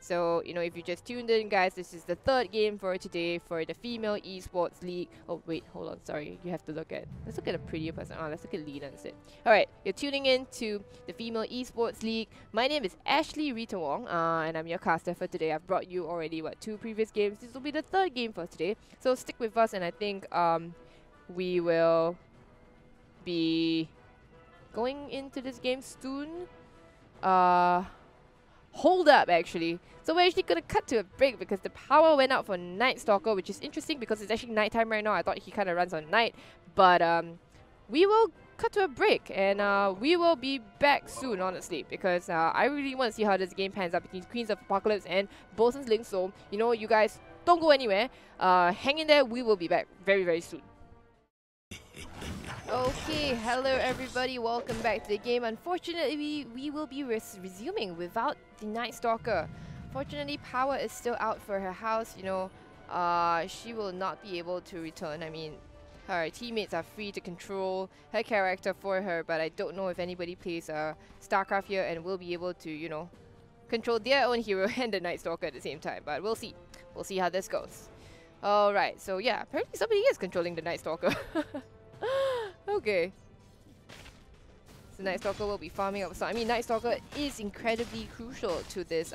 So, you know, if you just tuned in, guys, this is the third game for today for the Female Esports League. Oh, wait, hold on, sorry. You have to look at... Let's look at a prettier person. Oh, let's look at Lena instead. Alright, you're tuning in to the Female Esports League. My name is Ashley Rita Wong, and I'm your caster for today. I've brought you already, what, 2 previous games. This will be the third game for today. So stick with us, and I think we will be going into this game soon. Hold up, actually. So we're actually gonna cut to a break because the power went out for Night Stalker, which is interesting because it's actually nighttime right now. I thought he kind of runs on night, but we will cut to a break and we will be back soon, honestly, because I really want to see how this game pans out between Queens of Apocalypse and BOSONS Link. So you know, you guys don't go anywhere. Hang in there. We will be back very, very soon. Okay, hello everybody, welcome back to the game. Unfortunately, we will be resuming without the Night Stalker. Fortunately, power is still out for her house, you know. She will not be able to return. I mean, her teammates are free to control her character for her, but I don't know if anybody plays StarCraft here and will be able to, you know, control their own hero and the Night Stalker at the same time, but we'll see. We'll see how this goes. Alright, so yeah, apparently somebody is controlling the Night Stalker. Okay. So Night Stalker will be farming up. So I mean, Night Stalker is incredibly crucial to this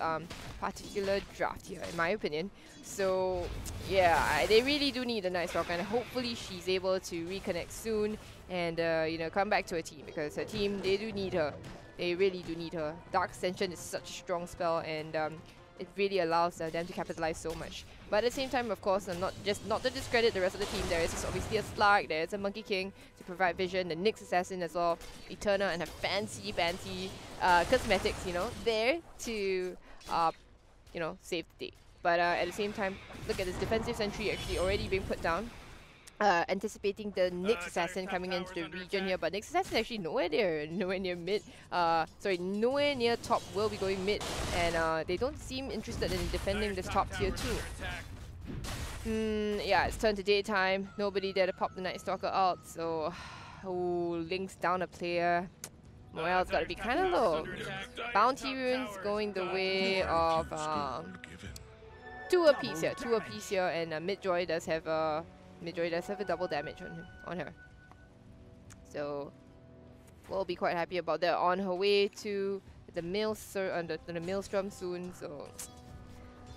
particular draft here, in my opinion. So yeah, they really do need a Night Stalker, and hopefully she's able to reconnect soon and you know, come back to her team, because her team, they do need her. They really do need her. Dark Ascension is such a strong spell, and it really allows them to capitalize so much. But at the same time, of course, not to discredit the rest of the team, there is obviously a Slark, there is a Monkey King to provide vision, the Nyx Assassin as well, Eterna and her fancy cosmetics, you know, there to, you know, save the day. But at the same time, look at this defensive sentry actually already being put down. Anticipating the Nyx Assassin coming into the region here, but Nyx Assassin is actually nowhere near mid. Sorry, nowhere near top, will be going mid, and they don't seem interested in defending this top tier 2. Yeah, it's turned to daytime. Nobody there to pop the Night Stalker out, so Link's down a player. Morale's got to be kind of low. Bounty runes going the way of 2 apiece here, and Midjoy does have a double damage on her. So we'll be quite happy about that. On her way to the Maelstrom soon, so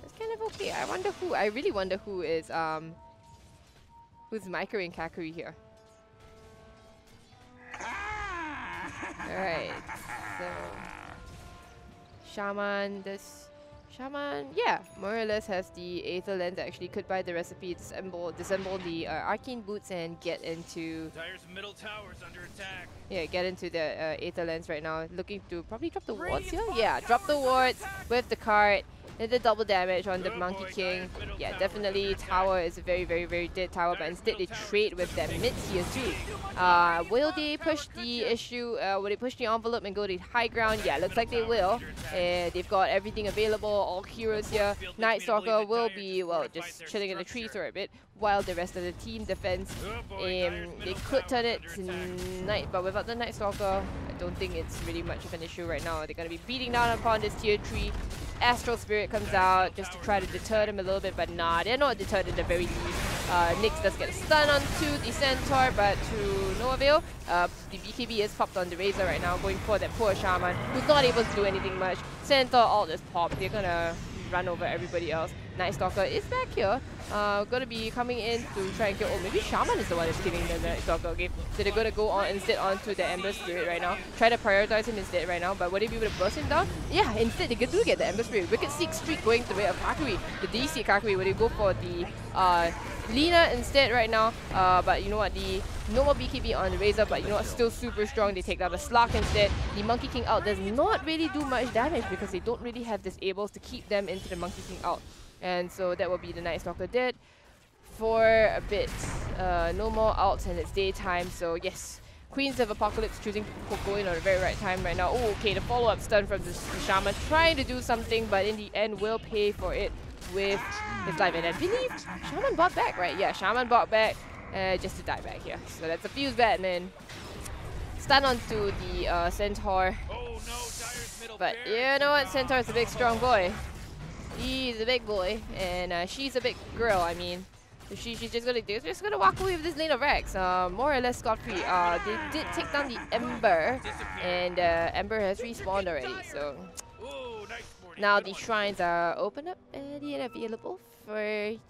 that's kind of okay. I really wonder who is who's Micro and Kakuri here. Alright, so Shaman, yeah, more or less has the Aether Lens. Actually could buy the recipe, disassemble the Arcane Boots and get into... Dire's middle tower's under attack. Yeah, get into the Aether Lens right now. Looking to probably drop the wards here? Yeah, drop the wards with the card. And the double damage on the Monkey King. Yeah, definitely tower is a very, very, very dead tower, but instead they trade with them mid tier 2. Will they push the issue? Will they push the envelope and go to high ground? Yeah, looks like they will. They've got everything available, all heroes here. Night Stalker will be, well, just chilling in the trees for a bit, while the rest of the team defends. They could turn it to night, but without the Night Stalker, I don't think it's really much of an issue right now. They're going to be beating down upon this tier 3. Astral Spirit comes out just to try to deter them a little bit, but nah, they're not deterred at the very least. Nyx does get a stun onto the Centaur, but to no avail. The BKB is popped on the Razor right now, going for that poor Shaman, who's not able to do anything much. Centaur all is popped. They're gonna run over everybody else. Night Stalker is back here. Gonna be coming in to try and kill. Oh, maybe Shaman is the one that's killing the Night Stalker. Okay, so they're gonna go on instead onto the Ember Spirit right now. Try to prioritize him instead right now. But would they be able to burst him down? Yeah, instead they do get the Ember Spirit. Wicked Seek streak going the way of Kakuri. The DC Kakuri, where they go for the Lina instead right now. But you know what? The no more BKB on the Razor, but you know what? Still super strong. They take down the Slark instead. The Monkey King out does not really do much damage because they don't really have disables to keep them into the Monkey King out. And so that will be the Night Stalker dead for a bit. No more outs and it's daytime, so yes. Queens of Apocalypse choosing to go in on the very right time right now. Oh, okay, the follow-up stun from the Shaman trying to do something, but in the end will pay for it with his life. And I believe Shaman bought back, right? Yeah, Shaman bought back just to die back here. So that's a fuse bat, man. Stun onto the Centaur. But you know what? Centaur's a big strong boy. He's a big boy, and she's a big girl, I mean. So she's just gonna walk away with this lane of Rex, more or less scot-free. They did take down the Ember, and Ember has respawned already, so now the shrines are open up and available for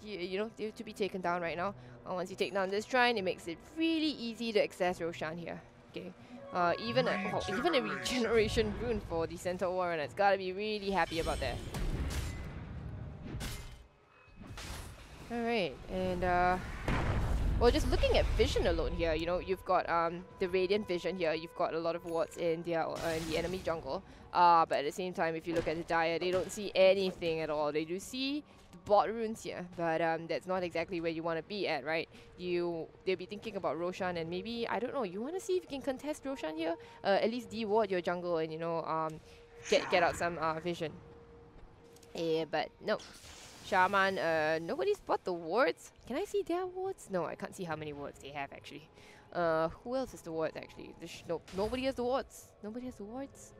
you know to be taken down right now. Once you take down this shrine, it makes it really easy to access Roshan here. Okay, even a regeneration rune for the Centaur Warren. It's gotta be really happy about that. Alright, and well, just looking at vision alone here, you know, you've got the Radiant Vision here, you've got a lot of wards in the enemy jungle, but at the same time, if you look at the Dire, they don't see anything at all. They do see the bot runes here, but that's not exactly where you want to be at, right? They'll be thinking about Roshan, and maybe, I don't know, you want to see if you can contest Roshan here, at least de-ward your jungle and, you know, get out some vision. Yeah, but no. Shaman, nobody's bought the wards. Can I see their wards? No, I can't see how many wards they have actually. Who else is the wards actually? Nope, nobody has the wards. Nobody has the wards.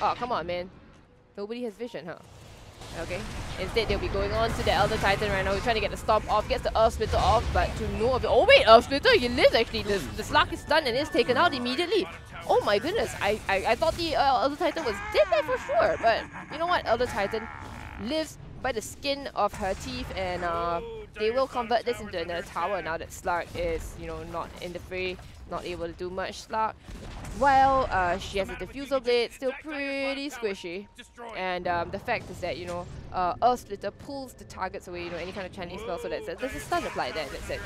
Oh, come on, man. Nobody has vision, huh? Okay. Instead, they'll be going on to the Elder Titan right now. We're trying to get the Stomp off, gets the Earth Splitter off, but to no avail. Oh wait, Earth Splitter, he lives actually. The Slark is stunned and is taken out immediately. Oh my goodness, I thought the Elder Titan was dead there for sure, but you know what? Elder Titan lives by the skin of her teeth, and they will convert this into another tower now that Slark is, you know, not in the fray, not able to do much. Slark, while she has a Diffusal Blade, still pretty squishy, and the fact is that, you know, Earth Splitter pulls the targets away, you know, any kind of channeling spell, so there's a stun applied there, that's it.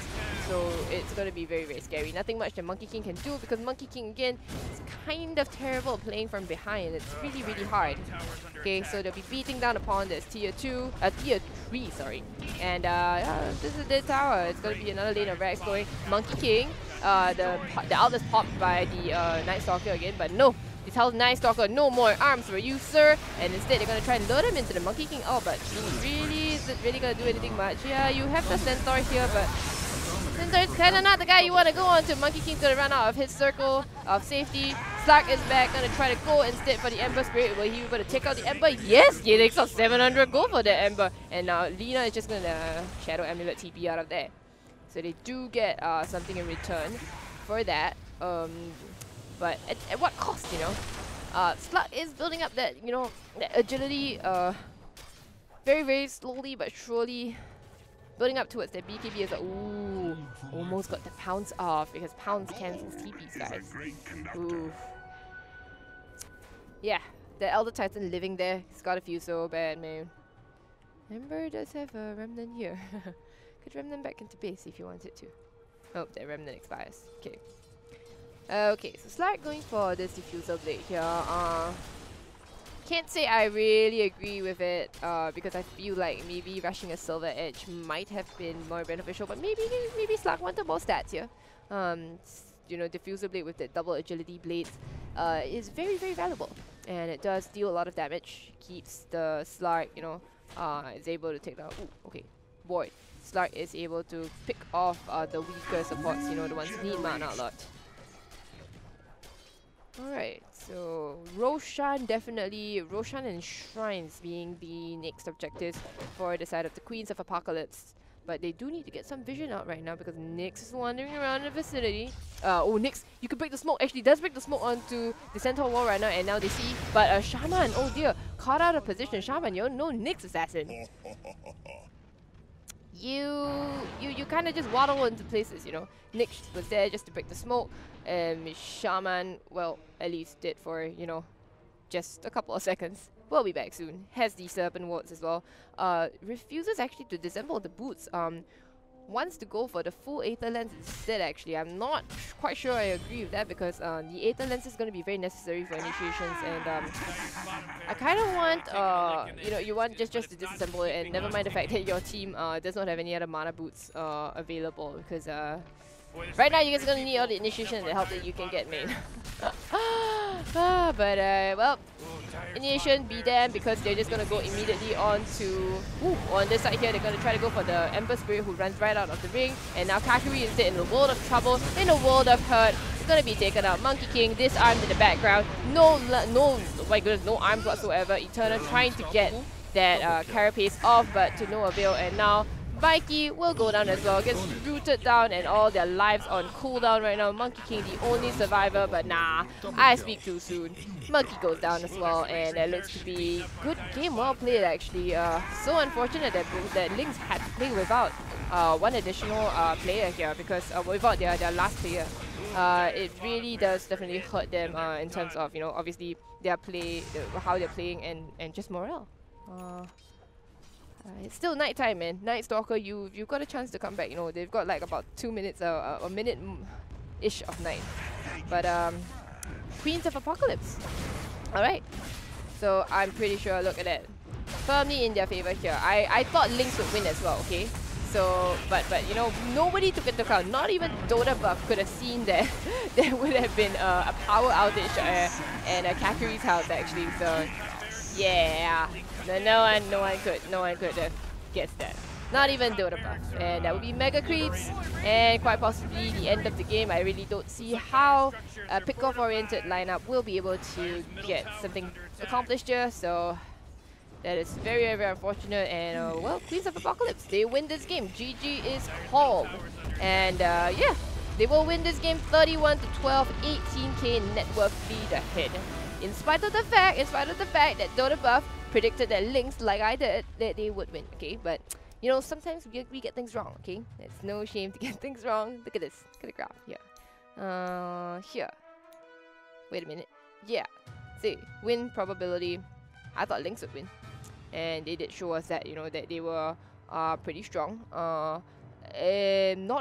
So it's going to be very, very scary. Nothing much that Monkey King can do, because Monkey King, again, is kind of terrible playing from behind. It's really, really hard. Okay, so they'll be beating down upon this tier 3, sorry. And this is the tower. It's going to be another lane of Rex going. Monkey King, the outlet's popped by the Night Stalker again, but no. They tell Night Stalker, no more arms for you, sir. And instead, they're going to try and lure him into the Monkey King. Oh, but he isn't really going to do anything much. Yeah, you have the Centaur here, but Centaur's kind of not the guy you want to go on to. Monkey King's going to run out of his circle of safety. Slark is back, going to try to go instead for the Ember Spirit. Will he be able to take out the Ember? Yes! He takes out 700 gold for the Ember. And now Lina is just going to Shadow Amulet TP out of there. So they do get something in return for that. But at what cost, you know? Slark is building up that, you know, that agility very, very slowly but surely. Building up towards that BKB is like, ooh, almost got the Pounce off because Pounce cancels TPs, guys. Ooh. Yeah, the Elder Titan living there, he's got a few so bad, man. Ember does have a Remnant here. Could Remnant back into base if you wanted to. Oh, that Remnant expires. Okay. Okay, so Slark going for this Diffusal Blade here. Can't say I really agree with it because I feel like maybe rushing a Silver Edge might have been more beneficial, but maybe Slark wanted more stats here. You know, Diffusal Blade with the double agility blades is very, very valuable, and it does deal a lot of damage. Keeps the Slark, you know, is able to take down. Ooh, okay, Void. Slark is able to pick off the weaker supports, you know, the ones who need mana a lot. Alright, So Roshan and Shrines being the next objectives for the side of the Queens of Apocalypse. But they do need to get some vision out right now because Nyx is wandering around the vicinity. Oh, Nyx, you can break the smoke. Actually, does break the smoke onto the centaur wall right now, and now they see. But Shaman, oh dear, caught out of position. Shaman, you're no Nyx assassin. You kind of just waddle into places, you know. Nyx was there just to break the smoke. Shaman, well, at least did for, you know, just a couple of seconds. We'll be back soon. Has the serpent wards as well. Refuses actually to disassemble the boots. Wants to go for the full Aether Lens instead actually. I'm not quite sure I agree with that because the Aether Lens is going to be very necessary for initiations, and I kind of want, you know, you want just to disassemble it, and never mind the fact that your team does not have any other mana boots available, because right now you guys are going to need all the initiation and the help that you can get, man. But well, initiation be damned, because they're just gonna go immediately on to on this side here. They're gonna try to go for the Ember Spirit, who runs right out of the ring, and now Kakuri instead in a world of trouble, in a world of hurt. It's gonna be taken out. Monkey King disarmed in the background. No, oh my goodness, no arms whatsoever. Eternal trying to get that Carapace off, but to no avail. And now Mikey will go down as well, gets rooted down, and all their lives on cooldown right now. Monkey King the only survivor, but nah, I speak too soon. Monkey goes down as well, and it looks to be good game, well played actually. So unfortunate that Lynx had to play without one additional player here, because without their last player. It really does definitely hurt them in terms of, you know, obviously their play, how they're playing, and just morale. It's still night time, man. Night Stalker, you've got a chance to come back. You know, they've got like about 2 minutes, a minute-ish of night. But Queens of Apocalypse. All right. So I'm pretty sure. Look at that, firmly in their favor here. I thought Lynx would win as well. Okay. So, but you know, nobody took into account. Not even Dota Buff could have seen that there would have been a power outage and a Kakuri's house actually. So, yeah. No one could have guessed that. Not even Dota Buff. And that would be Mega Creeps, and quite possibly the end of the game. I really don't see how a pick-off oriented lineup will be able to get something accomplished here. So that is very, very unfortunate. And well, Queens of Apocalypse, they win this game. GG is called. And yeah, they will win this game 31-12, 18k net worth lead ahead. In spite of the fact that Dota Buff predicted that Lynx, like I did, that they would win, okay? But, you know, sometimes we get things wrong, okay? It's no shame to get things wrong. Look at this. Look at the graph here. Here. Wait a minute. Yeah. See, win probability. I thought Lynx would win. And they did show us that, you know, that they were pretty strong. Not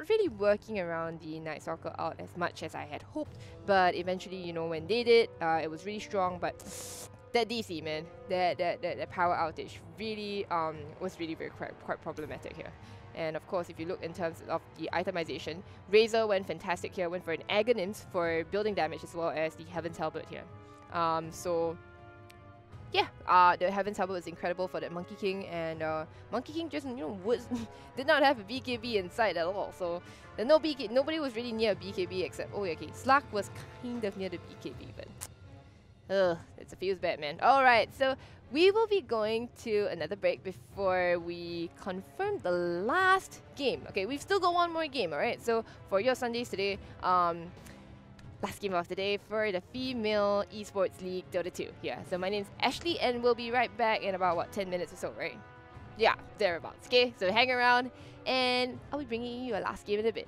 really working around the Night Stalker out as much as I had hoped. But eventually, you know, when they did, it was really strong. But that DC, man, that power outage really was really quite problematic here. And of course, if you look in terms of the itemization, Razor went fantastic here, went for an Aghanim's for building damage as well as the Heaven's Halberd here. So yeah, the Heaven's Halberd was incredible for that Monkey King, and Monkey King just, you know, did not have a BKB in sight at all. So no nobody was really near a BKB except, oh okay, Slack was kind of near the BKB, but it feels bad, man. Alright, so we will be going to another break before we confirm the last game. Okay, we've still got one more game, alright? So for your Sundays today, last game of the day for the Female Esports League Dota 2. Yeah, so my name's Ashley, and we'll be right back in about, what, 10 minutes or so, right? Yeah, thereabouts. Okay, so hang around, and I'll be bringing you a last game in a bit.